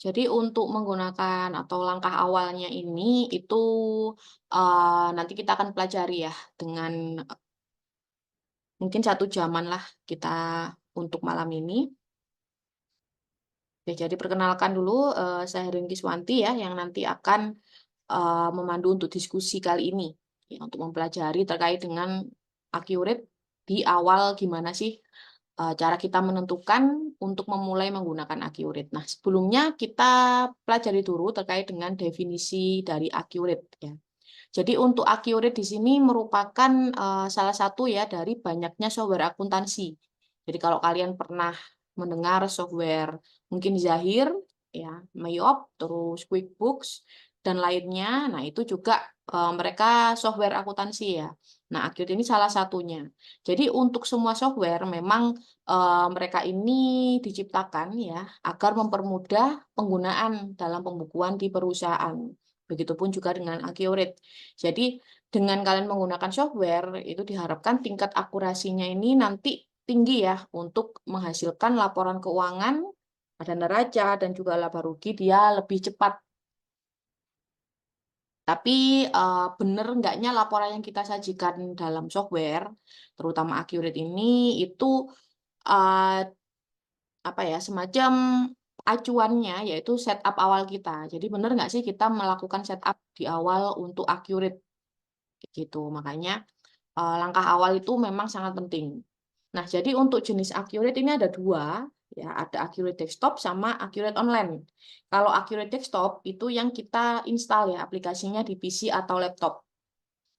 Jadi untuk menggunakan atau langkah awalnya ini itu, nanti kita akan pelajari ya dengan, mungkin 1 jaman lah kita untuk malam ini. Oke, jadi perkenalkan dulu, saya Ringkiswanti ya yang nanti akan, memandu untuk diskusi kali ini, ya untuk mempelajari terkait dengan accurate di awal gimana sih, cara kita menentukan untuk memulai menggunakan accurate. Nah, sebelumnya kita pelajari dulu terkait dengan definisi dari accurate ya. Jadi untuk accurate di sini merupakan, salah satu ya dari banyaknya software akuntansi. Jadi kalau kalian pernah mendengar software mungkin Zahir, ya, Mayop, terus QuickBooks, dan lainnya, nah itu juga, mereka software akuntansi ya. Nah, Accurate ini salah satunya. Jadi untuk semua software memang, mereka ini diciptakan ya agar mempermudah penggunaan dalam pembukuan di perusahaan. Begitupun juga dengan Accurate. Jadi dengan kalian menggunakan software, itu diharapkan tingkat akurasinya ini nanti tinggi ya untuk menghasilkan laporan keuangan pada neraca dan juga laba rugi dia lebih cepat. Tapi, bener enggaknya laporan yang kita sajikan dalam software, terutama Accurate ini, itu, eee, apa ya, semacam acuannya yaitu setup awal kita. Jadi bener nggak sih kita melakukan setup di awal untuk Accurate, kayak gitu. Makanya, langkah awal itu memang sangat penting. Nah, jadi untuk jenis Accurate ini ada 2, ya, ada Accurate Desktop sama Accurate Online. Kalau Accurate Desktop itu yang kita install ya aplikasinya di PC atau laptop.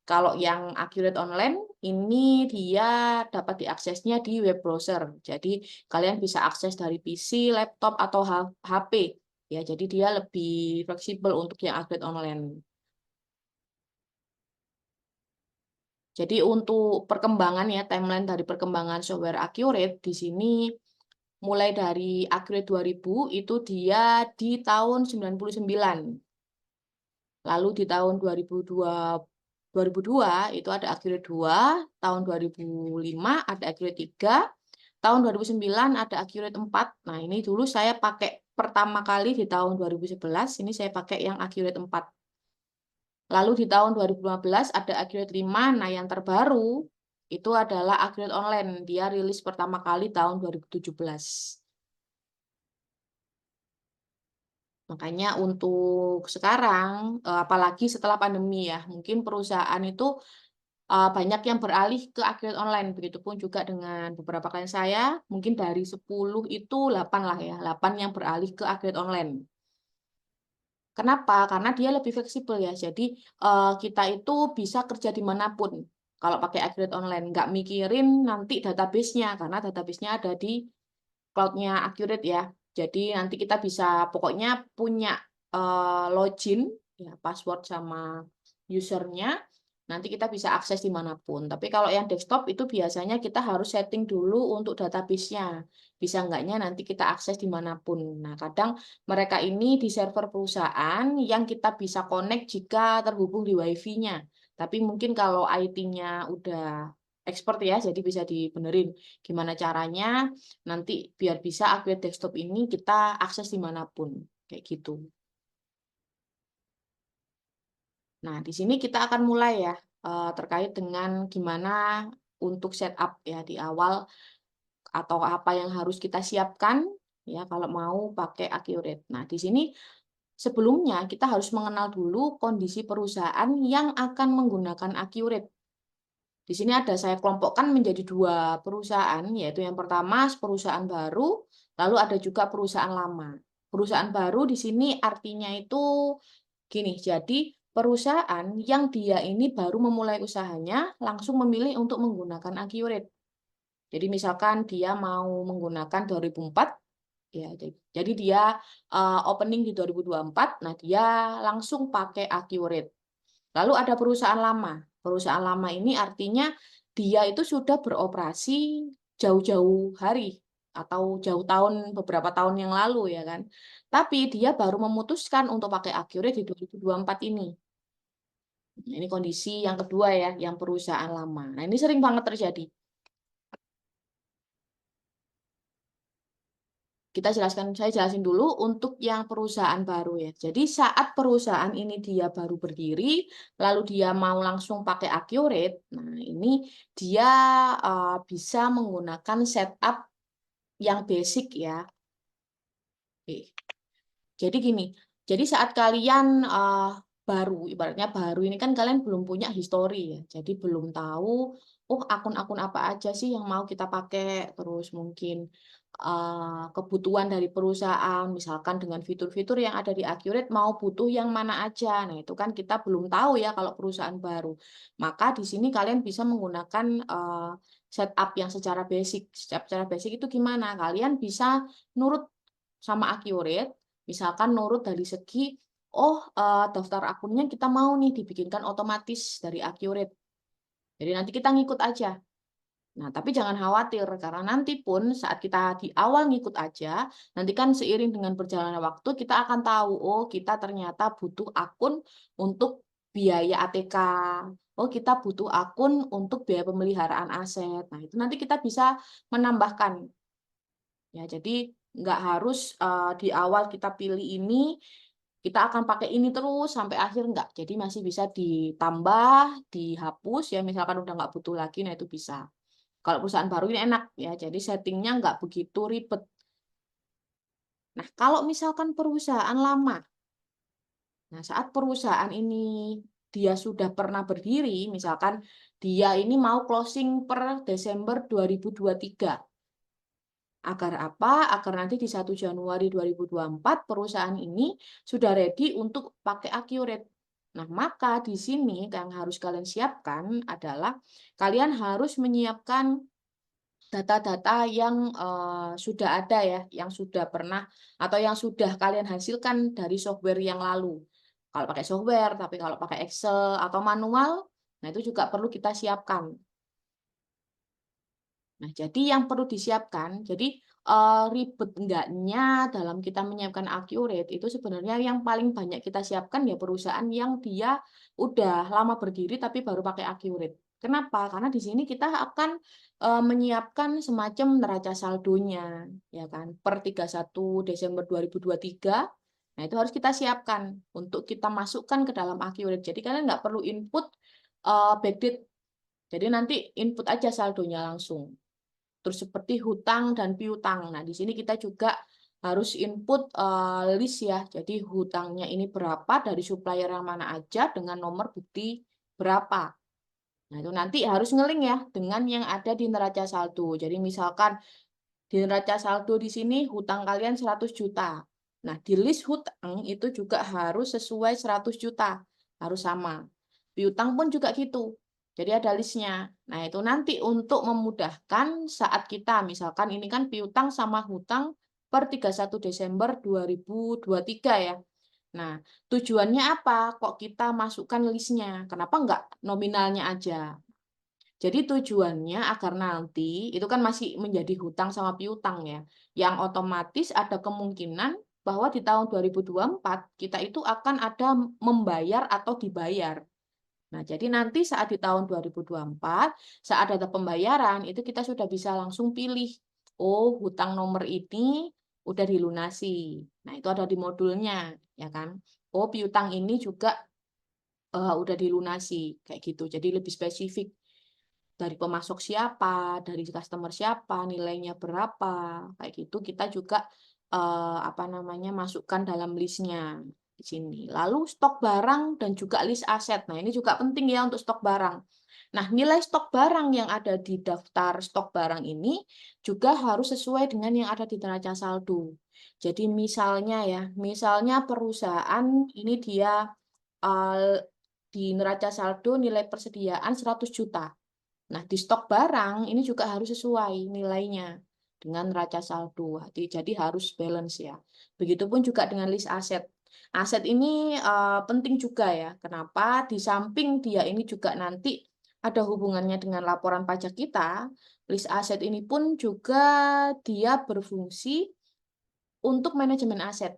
Kalau yang Accurate Online ini dia dapat diaksesnya di web browser. Jadi kalian bisa akses dari PC, laptop, atau HP. Ya, jadi dia lebih fleksibel untuk yang Accurate Online. Jadi untuk perkembangan ya, timeline dari perkembangan software Accurate di sini mulai dari Accurate 2000 itu dia di tahun 99. Lalu di tahun 2002 itu ada Accurate 2, tahun 2005 ada Accurate 3, tahun 2009 ada Accurate 4. Nah, ini dulu saya pakai pertama kali di tahun 2011, ini saya pakai yang Accurate 4. Lalu di tahun 2015 ada Accurate 5, nah yang terbaru itu adalah Accurate Online, dia rilis pertama kali tahun 2017. Makanya untuk sekarang, apalagi setelah pandemi ya, mungkin perusahaan itu, banyak yang beralih ke Accurate Online, begitupun juga dengan beberapa klien saya, mungkin dari 10 itu 8 lah ya, 8 yang beralih ke Accurate Online. Kenapa? Karena dia lebih fleksibel ya. Jadi, kita itu bisa kerja di mana pun kalau pakai Accurate Online, nggak mikirin nanti database-nya, karena database-nya ada di cloud-nya Accurate ya. Jadi nanti kita bisa pokoknya punya, login, ya password sama user-nya, nanti kita bisa akses di mana pun. Tapi kalau yang desktop itu biasanya kita harus setting dulu untuk database-nya. Bisa enggaknya nanti kita akses di mana pun. Nah, kadang mereka ini di server perusahaan yang kita bisa connect jika terhubung di WiFi-nya. Tapi mungkin kalau IT-nya udah expert ya, jadi bisa dibenerin gimana caranya nanti biar bisa upgrade desktop ini kita akses di mana pun, kayak gitu. Nah, di sini kita akan mulai ya, terkait dengan gimana untuk setup ya di awal atau apa yang harus kita siapkan ya kalau mau pakai Accurate. Nah, di sini sebelumnya kita harus mengenal dulu kondisi perusahaan yang akan menggunakan Accurate. Di sini ada saya kelompokkan menjadi 2 perusahaan, yaitu yang pertama perusahaan baru, lalu ada juga perusahaan lama. Perusahaan baru di sini artinya itu gini, jadi perusahaan yang dia ini baru memulai usahanya langsung memilih untuk menggunakan Accurate. Jadi misalkan dia mau menggunakan 2004, ya jadi dia, opening di 2024, nah dia langsung pakai Accurate. Lalu ada perusahaan lama. Perusahaan lama ini artinya dia itu sudah beroperasi jauh-jauh hari atau jauh tahun, beberapa tahun yang lalu ya kan. Tapi dia baru memutuskan untuk pakai Accurate di 2024 ini. Nah, ini kondisi yang kedua ya, yang perusahaan lama. Nah, ini sering banget terjadi. saya jelasin dulu untuk yang perusahaan baru ya. Jadi saat perusahaan ini dia baru berdiri, lalu dia mau langsung pakai Accurate, nah ini dia bisa menggunakan setup yang basic ya. Oke. Jadi gini, jadi saat kalian baru, ibaratnya baru ini kan kalian belum punya histori ya, jadi belum tahu, oh akun-akun apa aja sih yang mau kita pakai, terus mungkin kebutuhan dari perusahaan, misalkan dengan fitur-fitur yang ada di Accurate mau butuh yang mana aja. Nah itu kan kita belum tahu ya kalau perusahaan baru. Maka di sini kalian bisa menggunakan setup yang secara basic. Secara basic itu gimana? Kalian bisa nurut sama Accurate. Misalkan nurut dari segi, oh daftar akunnya kita mau nih dibikinkan otomatis dari Accurate. Jadi nanti kita ngikut aja. Nah, tapi jangan khawatir, karena nanti pun saat kita di awal ngikut aja, nanti kan seiring dengan perjalanan waktu, kita akan tahu, oh kita ternyata butuh akun untuk biaya ATK. Oh, kita butuh akun untuk biaya pemeliharaan aset. Nah, itu nanti kita bisa menambahkan. Ya, jadi nggak harus di awal kita pilih ini, kita akan pakai ini terus sampai akhir nggak. Jadi masih bisa ditambah, dihapus ya, misalkan udah nggak butuh lagi, nah itu bisa. Kalau perusahaan baru ini enak ya, jadi settingnya nggak begitu ribet. Nah, kalau misalkan perusahaan lama, nah saat perusahaan ini dia sudah pernah berdiri, misalkan dia ini mau closing per Desember 2023. Agar apa? Agar nanti di 1 Januari 2024 perusahaan ini sudah ready untuk pakai Accurate. Nah, maka di sini yang harus kalian siapkan adalah kalian harus menyiapkan data-data yang sudah ada ya, yang sudah pernah atau yang sudah kalian hasilkan dari software yang lalu. Kalau pakai software, tapi kalau pakai Excel atau manual, nah itu juga perlu kita siapkan. Nah, jadi yang perlu disiapkan, jadi ribet enggaknya dalam kita menyiapkan Accurate itu sebenarnya yang paling banyak kita siapkan ya perusahaan yang dia udah lama berdiri tapi baru pakai Accurate. Kenapa? Karena di sini kita akan menyiapkan semacam neraca saldonya, ya kan, per 31 Desember 2023. Nah, itu harus kita siapkan untuk kita masukkan ke dalam Accurate. Jadi kalian nggak perlu input backdate. Jadi nanti input aja saldonya langsung. Terus seperti hutang dan piutang. Nah, di sini kita juga harus input list ya. Jadi hutangnya ini berapa dari supplier yang mana aja dengan nomor bukti berapa. Nah, itu nanti harus ngeling ya dengan yang ada di neraca saldo. Jadi misalkan di neraca saldo di sini hutang kalian 100 juta. Nah, di list hutang itu juga harus sesuai 100 juta. Harus sama. Piutang pun juga gitu. Jadi ada listnya. Nah, itu nanti untuk memudahkan saat kita, misalkan ini kan piutang sama hutang per 31 Desember 2023 ya. Nah, tujuannya apa? Kok kita masukkan listnya? Kenapa enggak nominalnya aja? Jadi tujuannya agar nanti itu kan masih menjadi hutang sama piutang ya, yang otomatis ada kemungkinan bahwa di tahun 2024 kita itu akan ada membayar atau dibayar. Nah, jadi nanti saat di tahun 2024, saat ada pembayaran, itu kita sudah bisa langsung pilih, oh hutang nomor ini udah dilunasi. Nah, itu ada di modulnya, ya kan? Oh, piutang ini juga udah dilunasi, kayak gitu. Jadi lebih spesifik dari pemasok siapa, dari customer siapa, nilainya berapa, kayak gitu kita juga apa namanya masukkan dalam listnya di sini. Lalu stok barang dan juga list aset. Nah, ini juga penting ya untuk stok barang. Nah, nilai stok barang yang ada di daftar stok barang ini juga harus sesuai dengan yang ada di neraca saldo. Jadi misalnya ya, misalnya perusahaan ini dia di neraca saldo nilai persediaan 100 juta. Nah, di stok barang ini juga harus sesuai nilainya dengan neraca saldo. Jadi harus balance ya. Begitupun juga dengan list aset. Aset ini penting juga ya. Kenapa? Di samping dia ini juga nanti ada hubungannya dengan laporan pajak kita, list aset ini pun juga dia berfungsi untuk manajemen aset.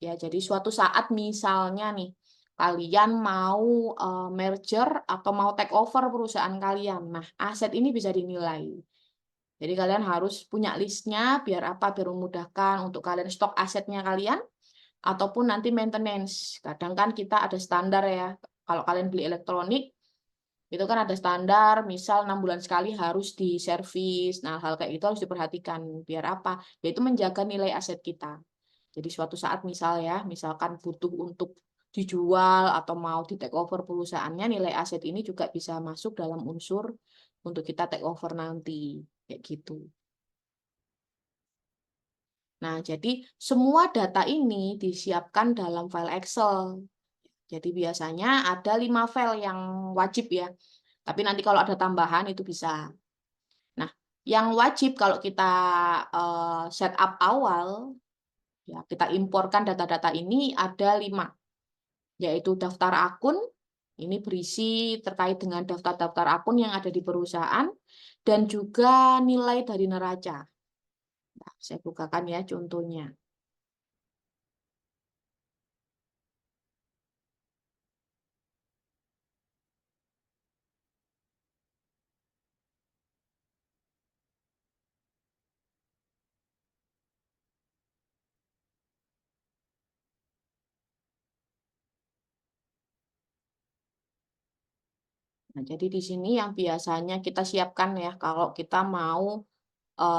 Ya, jadi suatu saat misalnya nih, kalian mau merger atau mau take over perusahaan kalian. Nah, aset ini bisa dinilai. Jadi kalian harus punya listnya, biar apa? Biar memudahkan untuk kalian stok asetnya kalian, ataupun nanti maintenance. Kadang kan kita ada standar ya, kalau kalian beli elektronik, itu kan ada standar, misal 6 bulan sekali harus diservis. Nah, hal kayak itu harus diperhatikan. Biar apa? Yaitu menjaga nilai aset kita. Jadi suatu saat misalkan butuh untuk dijual atau mau di take over perusahaannya, nilai aset ini juga bisa masuk dalam unsur untuk kita take over nanti. Kayak gitu. Nah, jadi semua data ini disiapkan dalam file Excel. Jadi biasanya ada 5 file yang wajib ya. Tapi nanti kalau ada tambahan itu bisa. Nah, yang wajib kalau kita setup awal, ya kita imporkan data-data ini ada 5, yaitu daftar akun, ini berisi terkait dengan daftar-daftar akun yang ada di perusahaan, dan juga nilai dari neraca. Nah, saya bukakan ya contohnya. Nah, jadi di sini yang biasanya kita siapkan ya, kalau kita mau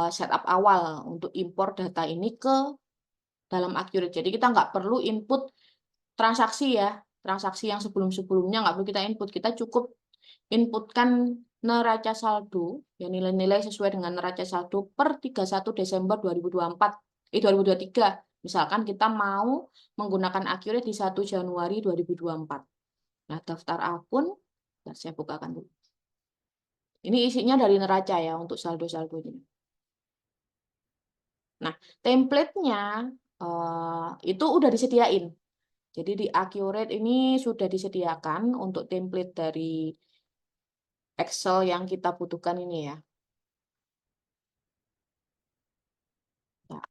setup awal untuk impor data ini ke dalam Accurate. Jadi kita nggak perlu input transaksi ya, transaksi yang sebelum-sebelumnya nggak perlu kita input. Kita cukup inputkan neraca saldo, ya nilai-nilai sesuai dengan neraca saldo per 31 Desember 2024, 2023. Misalkan kita mau menggunakan Accurate di 1 Januari 2024. Nah, daftar akun, saya bukakan dulu. Ini isinya dari neraca ya untuk saldo-saldonya. Nah, template-nya itu udah disediain. Jadi di Accurate ini sudah disediakan untuk template dari Excel yang kita butuhkan ini ya. Ya.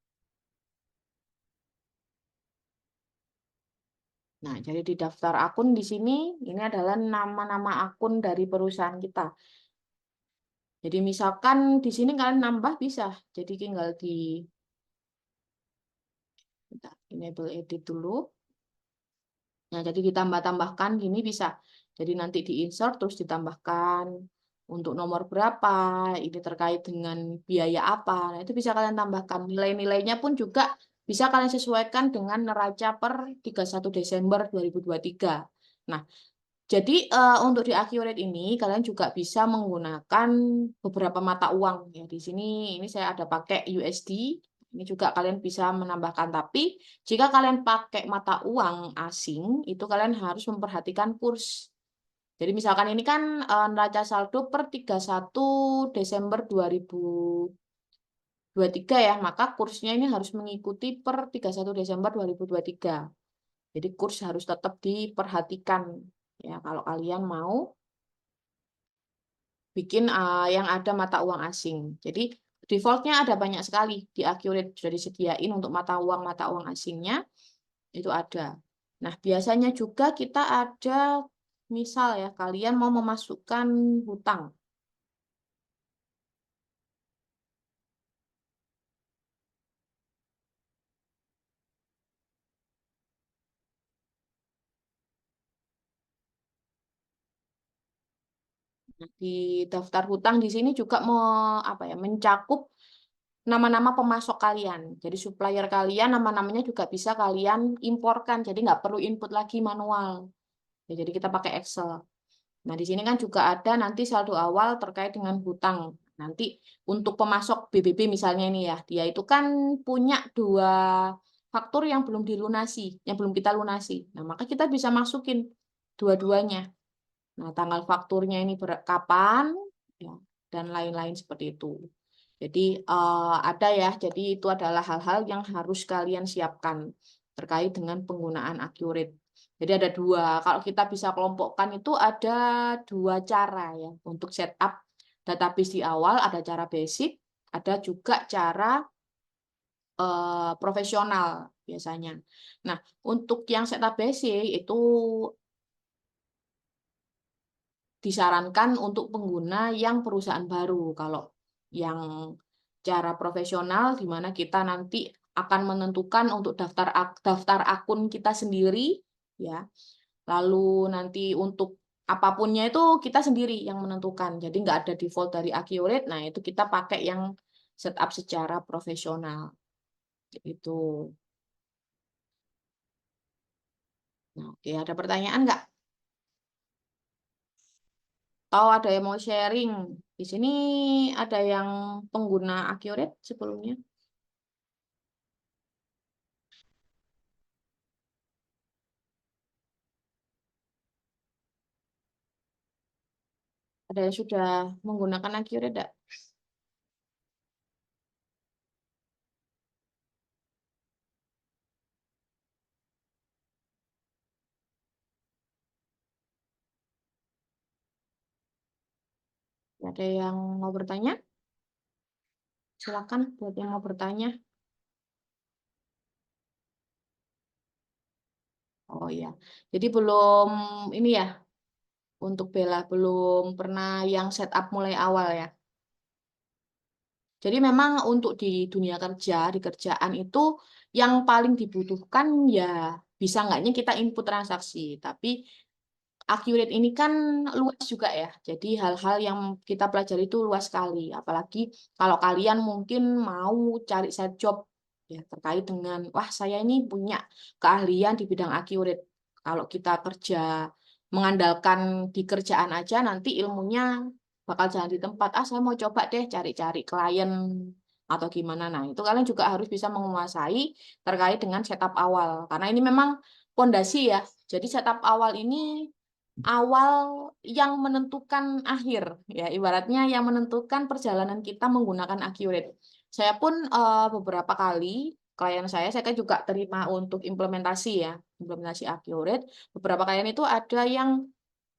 Nah, jadi di daftar akun di sini, ini adalah nama-nama akun dari perusahaan kita. Jadi misalkan di sini kalian nambah bisa. Jadi tinggal di enable edit dulu. Nah, jadi ditambah-tambahkan gini bisa. Jadi nanti di-insert terus ditambahkan untuk nomor berapa, ini terkait dengan biaya apa. Nah, itu bisa kalian tambahkan. Nilai-nilainya pun juga bisa kalian sesuaikan dengan neraca per 31 Desember 2023. Nah, jadi untuk di Accurate ini kalian juga bisa menggunakan beberapa mata uang ya. Di sini ini saya ada pakai USD. Ini juga kalian bisa menambahkan. Tapi jika kalian pakai mata uang asing, itu kalian harus memperhatikan kurs. Jadi misalkan ini kan neraca saldo per 31 Desember 2023 ya, maka kursnya ini harus mengikuti per 31 Desember 2023. Jadi kurs harus tetap diperhatikan ya kalau kalian mau bikin yang ada mata uang asing. Jadi defaultnya ada banyak sekali di Accurate sudah disediain untuk mata uang asingnya itu ada. Nah, biasanya juga kita ada misal ya kalian mau memasukkan hutang. Nah, di daftar hutang di sini juga mencakup nama-nama pemasok kalian. Jadi supplier kalian nama-namanya juga bisa kalian imporkan. Jadi nggak perlu input lagi manual. Ya, jadi kita pakai Excel. Nah, di sini kan juga ada nanti saldo awal terkait dengan hutang. Nanti untuk pemasok BBB misalnya ini ya, dia itu kan punya 2 faktur yang belum dilunasi, yang belum kita lunasi. Nah, maka kita bisa masukin dua-duanya. Nah, tanggal fakturnya ini kapan, ya, dan lain-lain seperti itu. Jadi ada ya, jadi itu adalah hal-hal yang harus kalian siapkan terkait dengan penggunaan Accurate. Jadi ada 2, kalau kita bisa kelompokkan itu ada 2 cara ya untuk setup database di awal, ada cara basic, ada juga cara profesional biasanya. Nah, untuk yang setup basic itu disarankan untuk pengguna yang perusahaan baru. Kalau yang cara profesional, di mana kita nanti akan menentukan untuk daftar akun kita sendiri, ya. Lalu nanti untuk apapunnya itu kita sendiri yang menentukan. Jadi nggak ada default dari Accurate. Nah, itu kita pakai yang setup secara profesional. Itu. Nah, oke, ada pertanyaan nggak? Atau ada yang mau sharing? Di sini ada yang pengguna Accurate sebelumnya? Ada yang sudah menggunakan Accurate nggak? Ada yang mau bertanya? Silakan buat yang mau bertanya. Oh iya. Jadi belum ini ya, untuk Bella belum pernah yang setup mulai awal ya. Jadi memang untuk di dunia kerja, di kerjaan itu yang paling dibutuhkan ya bisa nggaknya kita input transaksi. Tapi Accurate ini kan luas juga ya. Jadi hal-hal yang kita pelajari itu luas sekali. Apalagi kalau kalian mungkin mau cari side job ya terkait dengan wah saya ini punya keahlian di bidang Accurate. Kalau kita kerja mengandalkan di kerjaan aja nanti ilmunya bakal jalan di tempat. Ah saya mau coba deh cari-cari klien atau gimana. Nah, itu kalian juga harus bisa menguasai terkait dengan setup awal. Karena ini memang pondasi ya. Jadi setup awal ini awal yang menentukan akhir ya ibaratnya yang menentukan perjalanan kita menggunakan Accurate. Saya pun beberapa kali klien saya kan juga terima untuk implementasi ya implementasi Accurate. Beberapa klien itu ada yang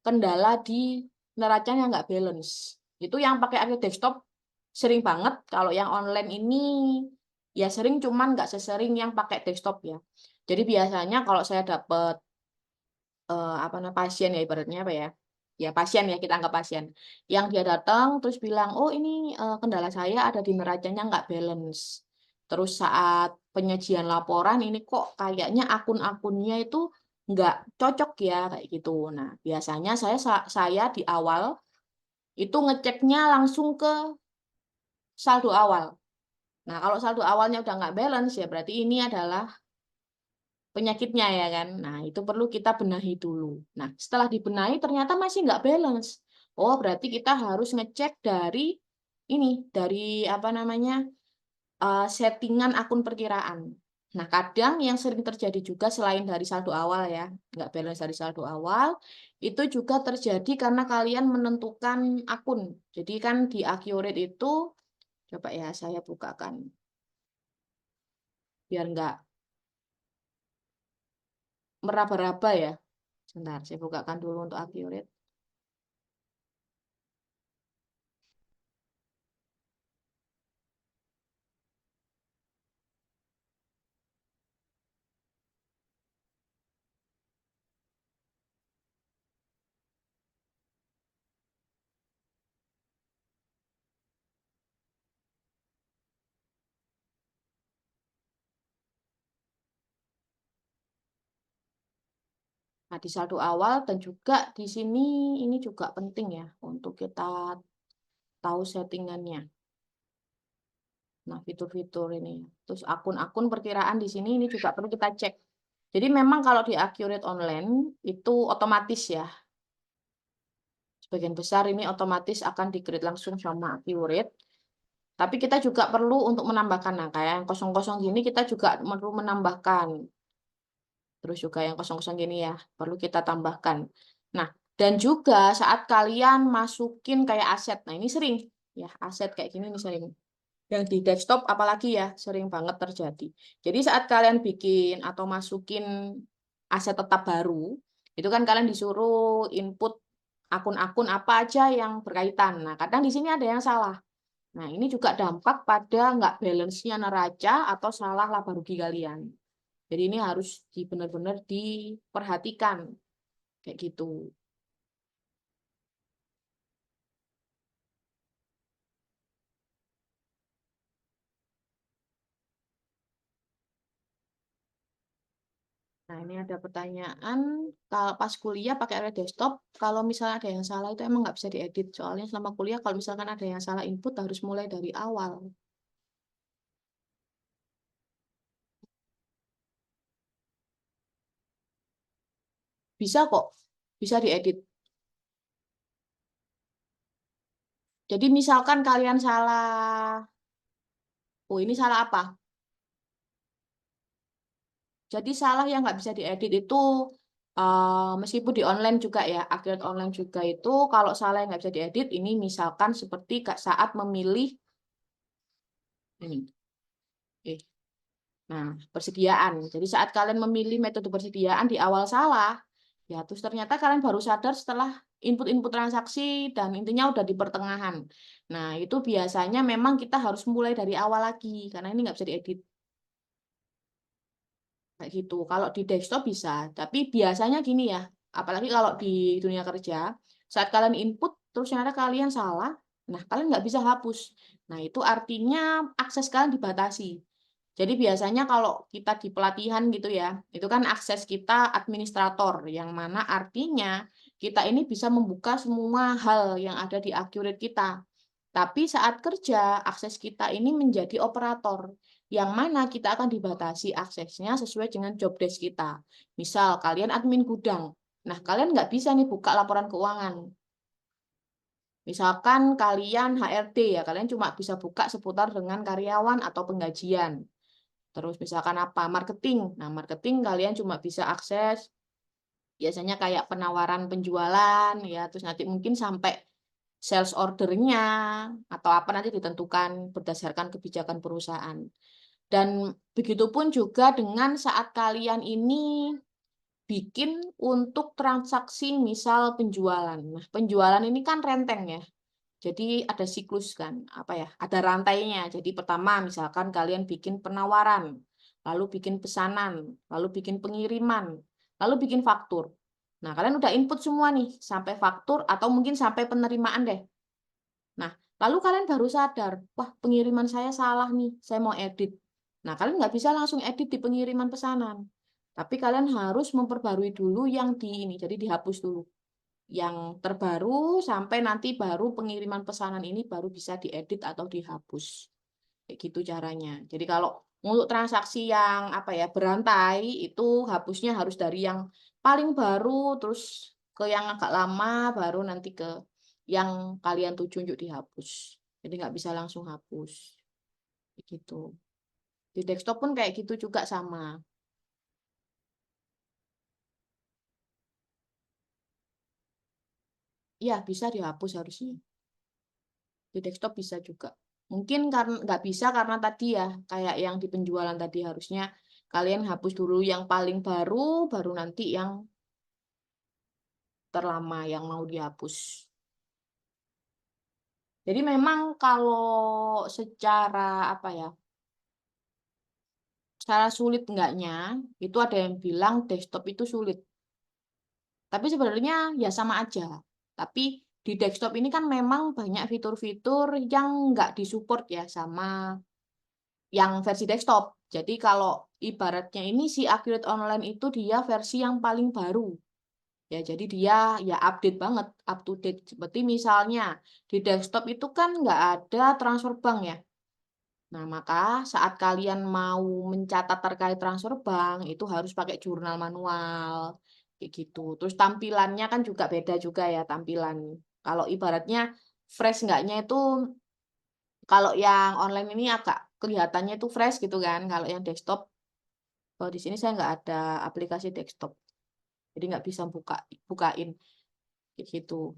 kendala di neracanya nggak balance. Itu yang pakai Accurate desktop sering banget. Kalau yang online ini ya sering cuman nggak sesering yang pakai desktop ya. Jadi biasanya kalau saya dapat apa namanya pasien ya ibaratnya apa ya ya pasien ya kita anggap pasien yang dia datang terus bilang oh ini kendala saya ada di neracanya nggak balance terus saat penyajian laporan ini kok kayaknya akun-akunnya itu nggak cocok ya kayak gitu nah biasanya saya di awal itu ngeceknya langsung ke saldo awal nah kalau saldo awalnya udah nggak balance ya berarti ini adalah penyakitnya ya kan. Nah, itu perlu kita benahi dulu. Nah, setelah dibenahi ternyata masih nggak balance. Oh, berarti kita harus ngecek dari ini, dari apa namanya, settingan akun perkiraan. Nah, kadang yang sering terjadi juga selain dari saldo awal ya, nggak balance dari saldo awal, itu juga terjadi karena kalian menentukan akun. Jadi kan di Accurate itu, coba ya saya bukakan, biar nggak meraba-raba ya. Sebentar, saya bukakan dulu untuk Accurate. Nah, di saldo awal dan juga di sini ini juga penting ya untuk kita tahu settingannya. Nah, fitur-fitur ini. Terus akun-akun perkiraan di sini ini juga perlu kita cek. Jadi memang kalau di Accurate Online itu otomatis ya. Sebagian besar ini otomatis akan di-create langsung sama Accurate. Tapi kita juga perlu untuk menambahkan. Nah, kayak yang kosong-kosong gini kita juga perlu menambahkan. Terus juga yang kosong-kosong gini ya, perlu kita tambahkan. Nah, dan juga saat kalian masukin kayak aset, nah ini sering ya, aset kayak gini ini sering. Yang di desktop apalagi ya, sering banget terjadi. Jadi saat kalian bikin atau masukin aset tetap baru, itu kan kalian disuruh input akun-akun apa aja yang berkaitan. Nah, kadang di sini ada yang salah. Nah, ini juga dampak pada nggak balance-nya neraca atau salah laba rugi kalian. Jadi ini harus benar-benar diperhatikan kayak gitu. Nah, ini ada pertanyaan, kalau pas kuliah pakai layar desktop, kalau misalnya ada yang salah itu emang nggak bisa diedit. Soalnya selama kuliah kalau misalkan ada yang salah input harus mulai dari awal. Bisa kok, bisa diedit. Jadi misalkan kalian salah, oh ini salah apa? Jadi salah yang nggak bisa diedit itu meskipun di online juga ya, affiliate online juga itu kalau salah yang nggak bisa diedit ini misalkan seperti saat memilih ini. Nah, persediaan. Jadi saat kalian memilih metode persediaan di awal salah, ya terus ternyata kalian baru sadar setelah input-input transaksi dan intinya udah di pertengahan. Nah, itu biasanya memang kita harus mulai dari awal lagi karena ini nggak bisa diedit. Kayak gitu. Kalau di desktop bisa, tapi biasanya gini ya, apalagi kalau di dunia kerja, saat kalian input terus ternyata kalian salah, nah kalian nggak bisa hapus. Nah itu artinya akses kalian dibatasi. Jadi biasanya kalau kita di pelatihan gitu ya, itu kan akses kita administrator, yang mana artinya kita ini bisa membuka semua hal yang ada di Accurate kita. Tapi saat kerja, akses kita ini menjadi operator, yang mana kita akan dibatasi aksesnya sesuai dengan job desk kita. Misal, kalian admin gudang. Nah, kalian nggak bisa nih buka laporan keuangan. Misalkan kalian HRD ya, kalian cuma bisa buka seputar dengan karyawan atau penggajian. Terus misalkan apa? Marketing. Nah, marketing kalian cuma bisa akses biasanya kayak penawaran penjualan ya, terus nanti mungkin sampai sales ordernya atau apa nanti ditentukan berdasarkan kebijakan perusahaan. Dan begitupun juga dengan saat kalian ini bikin untuk transaksi misal penjualan. Nah, penjualan ini kan renteng ya. Jadi ada siklus kan, apa ya? Ada rantainya. Jadi pertama misalkan kalian bikin penawaran, lalu bikin pesanan, lalu bikin pengiriman, lalu bikin faktur. Nah, kalian udah input semua nih sampai faktur atau mungkin sampai penerimaan deh. Nah, lalu kalian baru sadar, wah pengiriman saya salah nih, saya mau edit. Nah, kalian nggak bisa langsung edit di pengiriman pesanan. Tapi kalian harus memperbarui dulu yang di ini, jadi dihapus dulu yang terbaru sampai nanti baru pengiriman pesanan ini baru bisa diedit atau dihapus. Kayak gitu caranya. Jadi kalau untuk transaksi yang apa ya berantai itu hapusnya harus dari yang paling baru terus ke yang agak lama baru nanti ke yang kalian tuju untuk dihapus. Jadi nggak bisa langsung hapus. Kayak gitu. Di desktop pun kayak gitu juga sama. Iya, bisa dihapus harusnya. Di desktop bisa juga. Mungkin karena nggak bisa karena tadi ya, kayak yang di penjualan tadi harusnya kalian hapus dulu yang paling baru, baru nanti yang terlama yang mau dihapus. Jadi memang kalau secara apa ya, secara sulit enggaknya, itu ada yang bilang desktop itu sulit. Tapi sebenarnya ya sama aja. Tapi di desktop ini kan memang banyak fitur-fitur yang nggak disupport ya sama yang versi desktop. Jadi kalau ibaratnya ini si Accurate Online itu dia versi yang paling baru. Ya, jadi dia ya update banget, up to date. Seperti misalnya di desktop itu kan nggak ada transfer bank ya. Nah, maka saat kalian mau mencatat terkait transfer bank, itu harus pakai jurnal manual. Kayak gitu. Terus tampilannya kan juga beda juga ya tampilan. Kalau ibaratnya fresh enggaknya itu kalau yang online ini agak kelihatannya itu fresh gitu kan. Kalau yang desktop, kalau di sini saya nggak ada aplikasi desktop, jadi nggak bisa bukain kayak gitu.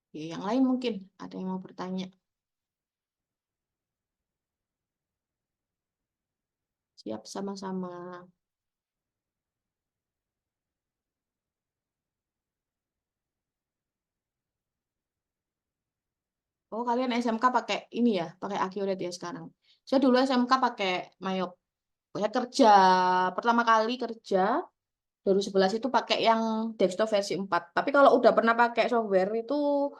Oke, yang lain mungkin ada yang mau bertanya. Siap sama-sama. Oh, kalian SMK pakai ini ya, pakai Accurate ya sekarang. Saya dulu SMK pakai Mayop. Saya kerja pertama kali kerja 2011 itu pakai yang desktop versi 4. Tapi kalau udah pernah pakai software itu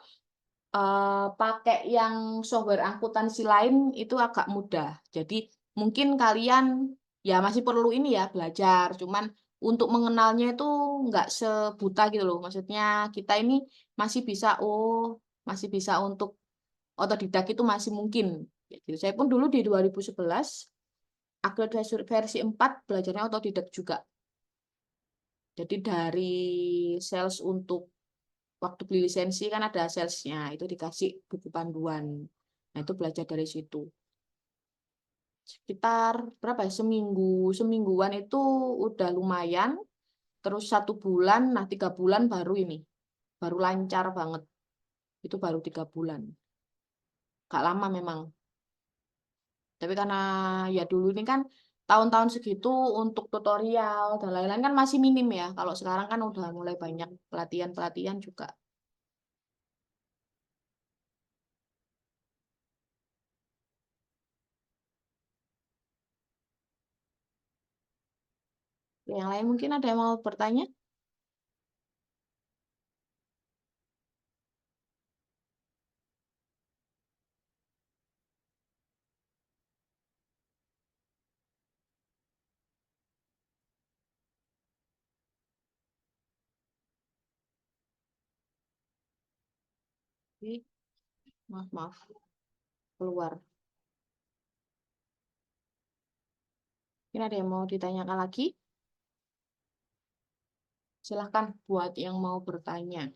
pakai yang software akuntansi lain itu agak mudah. Jadi mungkin kalian ya masih perlu ini ya belajar, cuman untuk mengenalnya itu nggak sebuta gitu loh. Maksudnya kita ini masih bisa, masih bisa untuk otodidak itu masih mungkin. Kayak gitu. Saya pun dulu di 2011, upgrade versi 4 belajarnya otodidak juga. Jadi dari sales untuk waktu beli lisensi kan ada salesnya, itu dikasih buku panduan. Nah itu belajar dari situ. Sekitar berapa ya, semingguan itu udah lumayan. Terus 1 bulan, nah 3 bulan baru ini, baru lancar banget. Itu baru 3 bulan. Gak lama memang. Tapi karena ya dulu ini kan tahun-tahun segitu untuk tutorial dan lain-lain kan masih minim ya. Kalau sekarang kan udah mulai banyak pelatihan-pelatihan juga. Yang lain mungkin ada yang mau bertanya? Ih, maaf, maaf, keluar. Mungkin ada yang mau ditanyakan lagi? Silahkan buat yang mau bertanya.